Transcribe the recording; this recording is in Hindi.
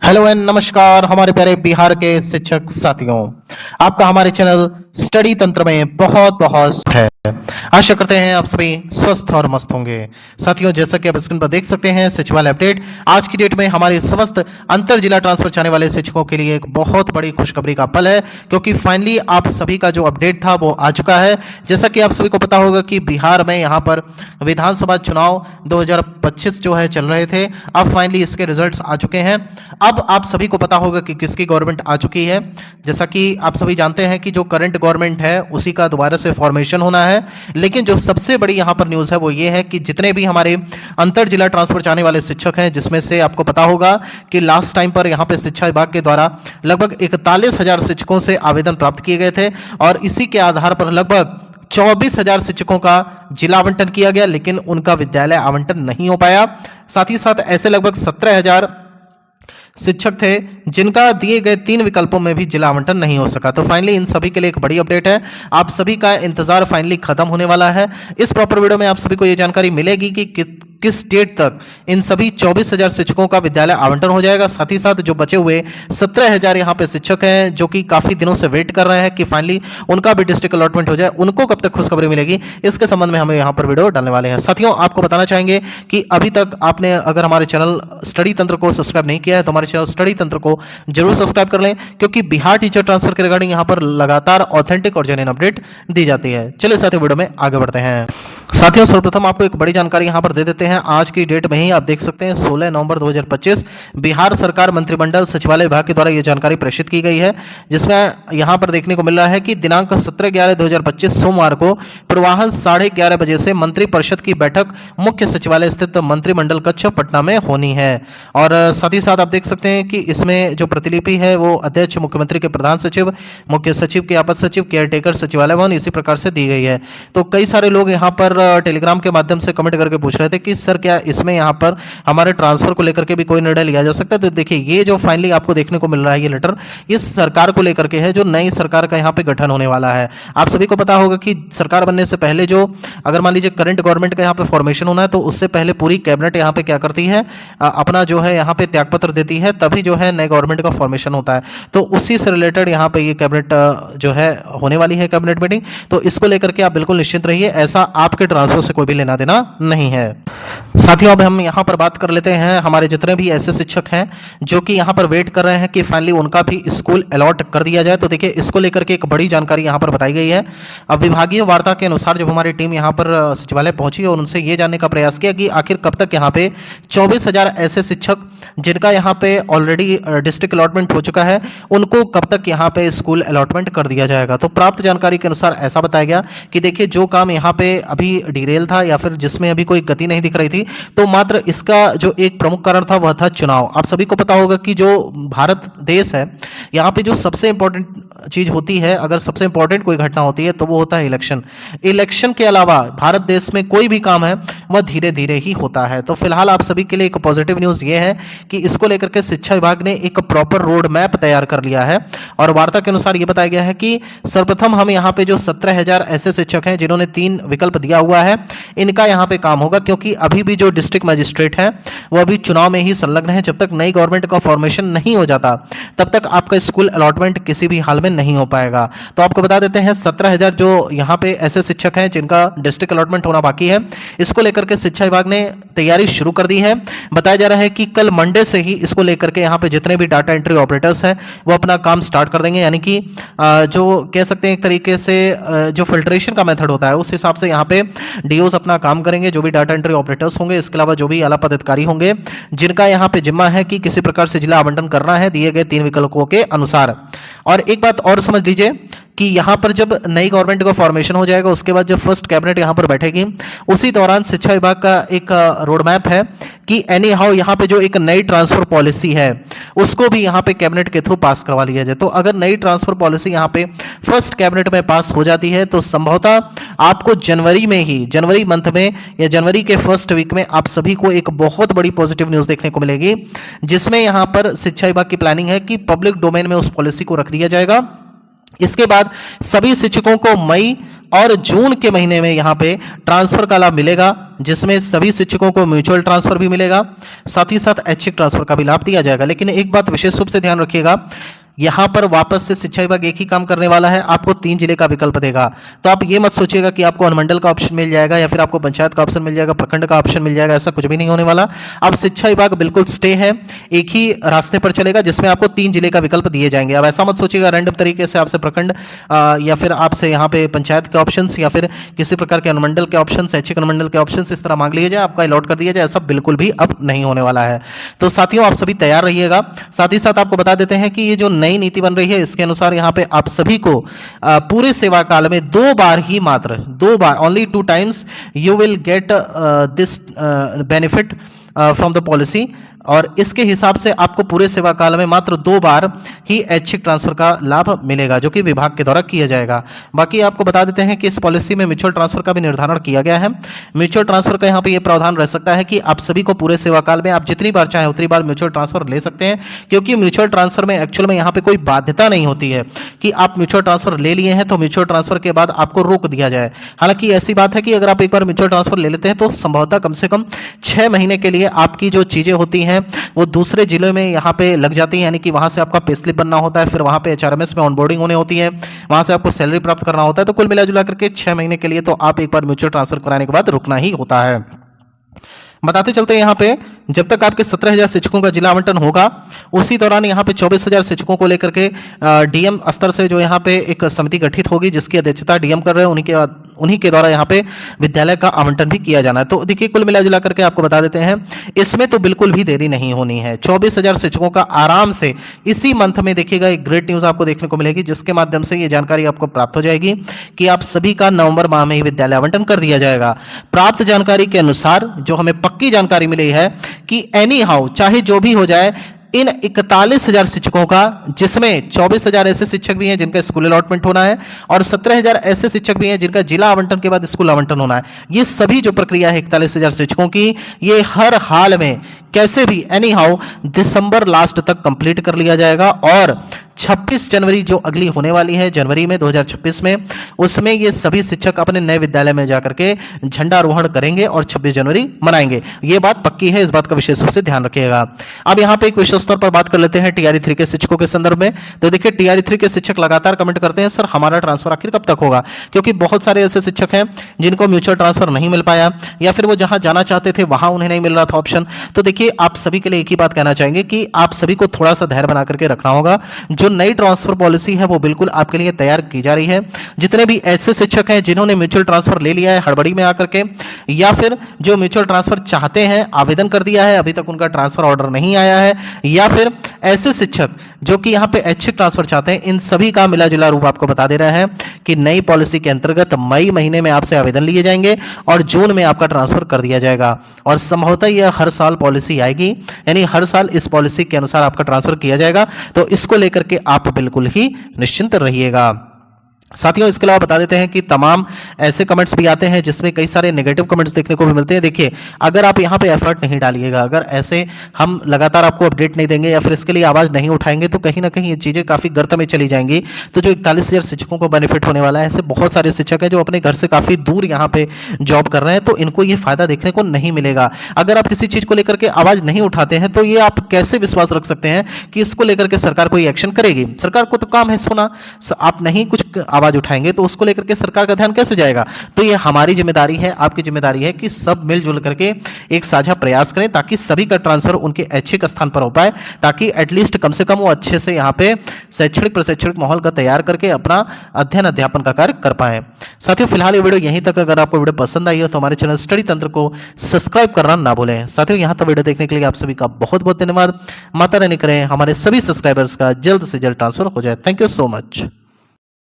हेलो एंड नमस्कार हमारे प्यारे बिहार के शिक्षक साथियों, आपका हमारे चैनल स्टडी तंत्र में बहुत बहुत स्वागत है। आशा करते हैं आप सभी स्वस्थ और मस्त होंगे। साथियों, जैसा कि आप स्क्रीन पर देख सकते हैं, सचिवालय अपडेट आज की डेट में हमारे समस्त अंतर जिला ट्रांसफर चाहने वाले शिक्षकों के लिए एक बहुत बड़ी खुशखबरी का पल है, क्योंकि फाइनली आप सभी का जो अपडेट था वो आ चुका है। जैसा कि आप सभी को पता होगा कि बिहार में यहाँ पर विधानसभा चुनाव 2025 जो है चल रहे थे, अब फाइनली इसके रिजल्ट्स आ चुके हैं। अब आप सभी को पता होगा कि किसकी गवर्नमेंट आ चुकी है। जैसा कि आप सभी जानते हैं कि जो करंट गवर्नमेंट है उसी का दोबारा से फॉर्मेशन होना है। लेकिन जो सबसे बड़ी यहां पर न्यूज़ है वो ये है कि जितने भी हमारे अंतर जिला ट्रांसफर चाहने वाले शिक्षक हैं, जिसमें से आपको पता होगा कि लास्ट टाइम पर यहां पे शिक्षा विभाग के द्वारा लगभग 41,000 शिक्षकों से आवेदन प्राप्त किए गए थे और इसी के आधार पर लगभग 24,000 शिक्षकों का जिला आवंटन किया गया, लेकिन उनका विद्यालय आवंटन नहीं हो पाया। साथ ही साथ ऐसे लगभग 17,000 शिक्षक थे जिनका दिए गए 3 विकल्पों में भी जिला आवंटन नहीं हो सका। तो फाइनली इन सभी के लिए एक बड़ी अपडेट है। आप सभी का इंतजार फाइनली खत्म होने वाला है। इस प्रॉपर वीडियो में आप सभी को यह जानकारी मिलेगी कि किस डेट तक इन सभी 24,000 शिक्षकों का विद्यालय आवंटन हो जाएगा। साथ ही साथ जो बचे हुए 17,000 यहाँ पे शिक्षक हैं जो कि काफी दिनों से वेट कर रहे हैं कि फाइनली उनका भी डिस्ट्रिक्ट अलॉटमेंट हो जाए, उनको कब तक खुशखबरी मिलेगी, इसके संबंध में हम यहाँ पर वीडियो डालने वाले हैं। साथियों, आपको बताना चाहेंगे कि अभी तक आपने अगर हमारे चैनल स्टडी तंत्र को सब्सक्राइब नहीं किया है तो हमारे चैनल स्टडी तंत्र को जरूर सब्सक्राइब कर लें, क्योंकि बिहार टीचर ट्रांसफर के रिगार्डिंग यहाँ पर लगातार ऑथेंटिक और जेन्युइन अपडेट दी जाती है। चलिए साथियों, वीडियो में आगे बढ़ते हैं। साथियों, सर्वप्रथम आपको एक बड़ी जानकारी यहां पर दे देते हैं। आज की डेट में ही आप देख सकते हैं 16 नवंबर 2025 बिहार सरकार मंत्रिमंडल सचिवालय विभाग के द्वारा यह जानकारी प्रेषित की गई है, जिसमें यहां पर देखने को मिल रहा है कि दिनांक 17/11/2025 सोमवार को पूर्वाह्न 11:30 बजे से मंत्रिपरिषद की बैठक मुख्य सचिवालय स्थित मंत्रिमंडल कक्ष पटना में होनी है। और साथ ही साथ आप देख सकते हैं कि इसमें जो प्रतिलिपि है वो अध्यक्ष, मुख्यमंत्री के प्रधान सचिव, मुख्य सचिव के अपर सचिव, केयरटेकर सचिवालय भवन इसी प्रकार से दी गई है। तो कई सारे लोग यहाँ पर टेलीग्राम के माध्यम से कमेंट करके पूछ रहे थे कि सर क्या इसमें यहाँ पर हमारे ट्रांसफर को लेकर के भी कोई निर्णय लिया जा सकता है। तो देखिए, ये जो फाइनली आपको देखने को मिल रहा है ये लेटर इस सरकार को लेकर के है, जो नई सरकार का यहाँ पे गठन होने वाला है। आप सभी को पता होगा कि सरकार बनने से पहले जो अगर मान लीजिए करंट गवर्नमेंट का यहाँ पे फॉर्मेशन होना है तो उससे पहले पूरी कैबिनेट यहाँ पे क्या करती है, अपना जो है यहाँ पे त्यागपत्र देती है, तभी जो है नए गवर्नमेंट का फॉर्मेशन होता है। तो उसी से रिलेटेड यहाँ पे ये कैबिनेट जो है होने वाली है कैबिनेट मीटिंग। तो इसको लेकर के आप बिल्कुल निश्चिंत रहिए, ऐसा आपके ट्रांसफर से कोई भी लेना देना नहीं है। साथियों, अब हम यहाँ पर बात कर लेते हैं हमारे जितने भी ऐसे शिक्षक हैं जो कि यहाँ पर वेट कर रहे हैं कि फाइनली उनका भी स्कूल अलॉट कर दिया जाए। तो देखिए, इसको लेकर के एक बड़ी जानकारी यहाँ पर बताई गई है। अब विभागीय वार्ता के अनुसार जब हमारी टीम यहाँ पर सचिवालय पहुंची और उनसे ये जानने का प्रयास किया कि आखिर कब तक यहाँ पे 24,000 ऐसे शिक्षक जिनका यहाँ पे ऑलरेडी डिस्ट्रिक्ट अलॉटमेंट हो चुका है, उनको कब तक यहाँ पे स्कूल अलॉटमेंट कर दिया जाएगा। तो प्राप्त जानकारी के अनुसार ऐसा बताया गया कि देखिए, जो काम यहाँ पे अभी डिरेल था या फिर जिसमें अभी कोई गति नहीं दिख रही थी, तो मात्र इसका जो एक प्रमुख कारण था वह था चुनाव। आप सभी को पता होगा कि जो भारत देश है, यहाँ पे जो सबसे इंपॉर्टेंट चीज होती है, अगर सबसे इंपॉर्टेंट कोई घटना होती है तो वो होता है इलेक्शन। इलेक्शन के अलावा भारत देश में कोई भी काम है वह धीरे धीरे ही होता है। तो फिलहाल आप सभी के लिए एक पॉजिटिव न्यूज ये है कि इसको लेकर के शिक्षा विभाग ने एक प्रॉपर रोड मैप तैयार कर लिया है और वार्ता के अनुसार यह बताया गया है कि सर्वप्रथम हम यहाँ पे जो 17,000 ऐसे शिक्षक हैं जिन्होंने 3 विकल्प दिया हुआ है, इनका यहाँ पे काम होगा, क्योंकि अभी भी जो डिस्ट्रिक्ट मजिस्ट्रेट है वो अभी चुनाव में ही संलग्न है। जब तक नई गवर्नमेंट का फॉर्मेशन नहीं हो जाता तब तक आपका स्कूल अलॉटमेंट किसी भी हाल में नहीं हो पाएगा। तो आपको बता देते हैं 17,000 जो यहाँ पे ऐसे शिक्षक हैं जिनका डिस्ट्रिक्ट अलॉटमेंट होना बाकी है, इसको लेकर के शिक्षा विभाग ने तैयारी शुरू कर दी है। बताया जा रहा है कि कल मंडे से ही इसको लेकर के यहाँ पे जितने भी डाटा एंट्री ऑपरेटर्स हैं वो अपना काम स्टार्ट कर देंगे। यानी कि जो कह सकते हैं एक तरीके से जो फिल्ट्रेशन का मेथड होता है उस हिसाब से यहाँ पे डीओस अपना काम करेंगे, जो भी डाटा एंट्री ऑपरेटर्स होंगे, इसके अलावा जो भी आला पदाधिकारी होंगे जिनका यहाँ पे जिम्मा है कि किसी प्रकार से जिला आवंटन करना है दिए गए 3 विकल्पों के अनुसार। और एक बात और समझ लीजिए कि यहाँ पर जब नई गवर्नमेंट का फॉर्मेशन हो जाएगा उसके बाद जब फर्स्ट कैबिनेट यहाँ पर बैठेगी उसी दौरान शिक्षा विभाग का एक रोड मैप है कि एनी हाउ यहाँ पे जो एक नई ट्रांसफर पॉलिसी है उसको भी यहाँ पे कैबिनेट के थ्रू पास करवा लिया जाए। तो अगर नई ट्रांसफर पॉलिसी यहाँ पे फर्स्ट कैबिनेट में पास हो जाती है तो संभवतः आपको जनवरी में ही, जनवरी मंथ में या जनवरी के फर्स्ट वीक में आप सभी को एक बहुत बड़ी पॉजिटिव न्यूज देखने को मिलेगी, जिसमें यहाँ पर शिक्षा विभाग की प्लानिंग है कि पब्लिक डोमेन में उस पॉलिसी को रख दिया जाएगा। इसके बाद सभी शिक्षकों को मई और जून के महीने में यहाँ पे ट्रांसफर का लाभ मिलेगा, जिसमें सभी शिक्षकों को म्यूचुअल ट्रांसफर भी मिलेगा, साथ ही साथ ऐच्छिक ट्रांसफर का भी लाभ दिया जाएगा। लेकिन एक बात विशेष रूप से ध्यान रखिएगा, यहां पर वापस से शिक्षा विभाग एक ही काम करने वाला है, आपको 3 जिले का विकल्प देगा। तो आप ये मत सोचिएगा कि आपको अनुमंडल का ऑप्शन मिल जाएगा या फिर आपको पंचायत का ऑप्शन मिल जाएगा, प्रखंड का ऑप्शन मिल जाएगा, ऐसा कुछ भी नहीं होने वाला। अब शिक्षा विभाग बिल्कुल स्टे है, एक ही रास्ते पर चलेगा जिसमें आपको 3 जिले का विकल्प दिए जाएंगे। अब ऐसा मत सोचिएगा रैंडम तरीके से आपसे प्रखंड या फिर आपसे यहाँ पे पंचायत के ऑप्शन या फिर किसी प्रकार के अनुमंडल के ऑप्शन, ऐच्छिक अनुमंडल के ऑप्शन इस तरह मांग लिए जाए, आपका अलॉट कर दिया जाए, ऐसा बिल्कुल भी अब नहीं होने वाला है। तो साथियों, आप सभी तैयार रहिएगा। साथ ही साथ आपको बता देते हैं कि ये जो नई नीति बन रही है, इसके अनुसार यहाँ पे आप सभी को पूरे सेवा काल में 2 बार ही, मात्र 2 बार, only 2 times you will get this benefit from the policy. और इसके हिसाब से आपको पूरे सेवा काल में मात्र 2 बार ही ऐच्छिक ट्रांसफर का लाभ मिलेगा, जो कि विभाग के द्वारा किया जाएगा। बाकी आपको बता देते हैं कि इस पॉलिसी में म्यूचुअल ट्रांसफर का भी निर्धारण किया गया है। म्यूचुअल ट्रांसफर का यहाँ पे ये प्रावधान रह सकता है कि आप सभी को पूरे सेवा काल में आप जितनी बार चाहें उतनी बार म्यूचुअल ट्रांसफर ले सकते हैं, क्योंकि म्यूचुअल ट्रांसफर में एक्चुअल में यहाँ पे कोई बाध्यता नहीं होती है कि आप म्यूचुअल ट्रांसफर ले लिए हैं तो म्यूचुअल ट्रांसफर के बाद आपको रोक दिया जाए। हालांकि ऐसी बात है कि अगर आप एक बार म्यूचुअल ट्रांसफर ले लेते हैं तो संभवतः कम से कम 6 महीने के लिए आपकी जो चीजें होती हैं वो दूसरे जिलों में यहाँ पे लग जाती है, यानी कि वहां से आपका पे स्लिप बनना होता है, फिर वहां पे एचआरएमएस में ऑनबोर्डिंग होने होती है, वहां से आपको सैलरी प्राप्त करना होता है। तो कुल मिला जुला करके 6 महीने के लिए तो आप एक बार म्यूचुअल ट्रांसफर कराने के बाद रुकना ही होता है। बताते चलते हैं यहाँ पे, जब तक आपके 17,000 शिक्षकों का जिला आवंटन होगा, उसी दौरान यहाँ पे 24,000 शिक्षकों को लेकर के डीएम स्तर से जो यहाँ पे एक समिति गठित होगी, जिसकी अध्यक्षता डीएम कर रहे हैं, उन्हीं के द्वारा यहाँ पे विद्यालय का आवंटन भी किया जाना है। तो देखिए, कुल मिला जुला करके आपको बता देते हैं, इसमें तो बिल्कुल भी देरी नहीं होनी है। 24,000 शिक्षकों का आराम से इसी मंथ में देखिएगा एक ग्रेट न्यूज आपको देखने को मिलेगी, जिसके माध्यम से ये जानकारी आपको प्राप्त हो जाएगी कि आप सभी का नवंबर माह में ही विद्यालय आवंटन कर दिया जाएगा। प्राप्त जानकारी के अनुसार जो हमें पक्की जानकारी मिली है कि एनी हाउ, चाहे जो भी हो जाए, इन 41,000 शिक्षकों का, जिसमें 24,000 ऐसे शिक्षक भी हैं जिनका स्कूल अलॉटमेंट होना है और 17,000 ऐसे शिक्षक भी हैं जिनका जिला आवंटन के बाद स्कूल आवंटन होना है, ये सभी जो प्रक्रिया है 41,000 शिक्षकों की, ये हर हाल में कैसे भी एनी हाउ दिसंबर लास्ट तक कंप्लीट कर लिया जाएगा। और 26 जनवरी जो अगली होने वाली है, जनवरी में 2026 में, उसमें ये सभी शिक्षक अपने नए विद्यालय में जाकर के झंडारोहण करेंगे और 26 जनवरी मनाएंगे। ये बात पक्की है, इस बात का विशेष रूप से ध्यान रखिएगा। अब यहाँ पे एक विशेष स्तर पर बात कर लेते हैं टीआरई 3 के शिक्षकों के संदर्भ में। तो देखिए, टीआरई 3 के शिक्षक लगातार कमेंट करते हैं, सर हमारा ट्रांसफर आखिर कब तक होगा, क्योंकि बहुत सारे ऐसे शिक्षक हैं जिनको म्यूचुअल ट्रांसफर नहीं मिल पाया, या फिर वो जहां जाना चाहते थे वहां उन्हें नहीं मिल रहा था ऑप्शन। तो देखिए, आप सभी के लिए एक ही बात कहना चाहेंगे कि आप सभी को थोड़ा सा धैर्य बना करके रखना होगा। जो नई ट्रांसफर पॉलिसी है वो बिल्कुल आपके लिए तैयार की जा रही है। जितने भी ऐसे शिक्षक हैं जिन्होंने म्यूचुअल ट्रांसफर ले लिया है हड़बड़ी में आकर के, या फिर जो म्यूचुअल ट्रांसफर चाहते हैं, आवेदन कर दिया है, अभी तक उनका ट्रांसफर ऑर्डर नहीं आया है, या फिर ऐसे शिक्षक जो कि यहाँ पे ऐच्छिक ट्रांसफर चाहते हैं, इन सभी का मिला जुला रूप आपको बता दे रहा है कि नई पॉलिसी के अंतर्गत मई महीने में आपसे आवेदन लिए जाएंगे और जून में आपका ट्रांसफर कर दिया जाएगा। और संभवतः यह हर साल पॉलिसी आएगी, यानी हर साल इस पॉलिसी के अनुसार आपका ट्रांसफर किया जाएगा। तो इसको लेकर के आप बिल्कुल ही निश्चिंत रहिएगा। साथियों, इसके अलावा बता देते हैं कि तमाम ऐसे कमेंट्स भी आते हैं जिसमें कई सारे नेगेटिव कमेंट्स देखने को भी मिलते हैं। देखिए, अगर आप यहाँ पे एफर्ट नहीं डालिएगा, अगर ऐसे हम लगातार आपको अपडेट नहीं देंगे या फिर इसके लिए आवाज नहीं उठाएंगे, तो कहीं ना कहीं ये चीजें काफी गर्त में चली जाएंगी। तो जो 41,000 शिक्षकों को बेनिफिट होने वाला है, ऐसे बहुत सारे शिक्षक हैं जो अपने घर से काफी दूर यहाँ पे जॉब कर रहे हैं, तो इनको ये फायदा देखने को नहीं मिलेगा। अगर आप किसी चीज को लेकर के आवाज नहीं उठाते हैं, तो ये आप कैसे विश्वास रख सकते हैं कि इसको लेकर के सरकार कोई एक्शन करेगी? सरकार को तो काम है सोना, आप नहीं कुछ आवाज उठाएंगे तो उसको लेकर के सरकार का ध्यान कैसे जाएगा? तो ये हमारी जिम्मेदारी है, आपकी जिम्मेदारी है कि सब मिलजुल करके एक साझा प्रयास करें ताकि सभी का ट्रांसफर उनके ऐच्छिक स्थान पर हो पाए, ताकि एटलीस्ट कम से कम वो अच्छे से यहाँ पे शैक्षणिक प्रशिक्षणिक माहौल का तैयार करके अपना अध्ययन अध्यापन का कार्य कर पाए। साथियों, फिलहाल ये वीडियो यहीं तक। अगर आपको वीडियो पसंद आई हो तो हमारे चैनल स्टडी तंत्र को सब्सक्राइब करना ना भूलें। साथियों, यहाँ तक वीडियो देखने के लिए आप सभी का बहुत बहुत धन्यवाद। माता रानी करें हमारे सभी सब्सक्राइबर्स का जल्द से जल्द ट्रांसफर हो जाए। Thank you so much.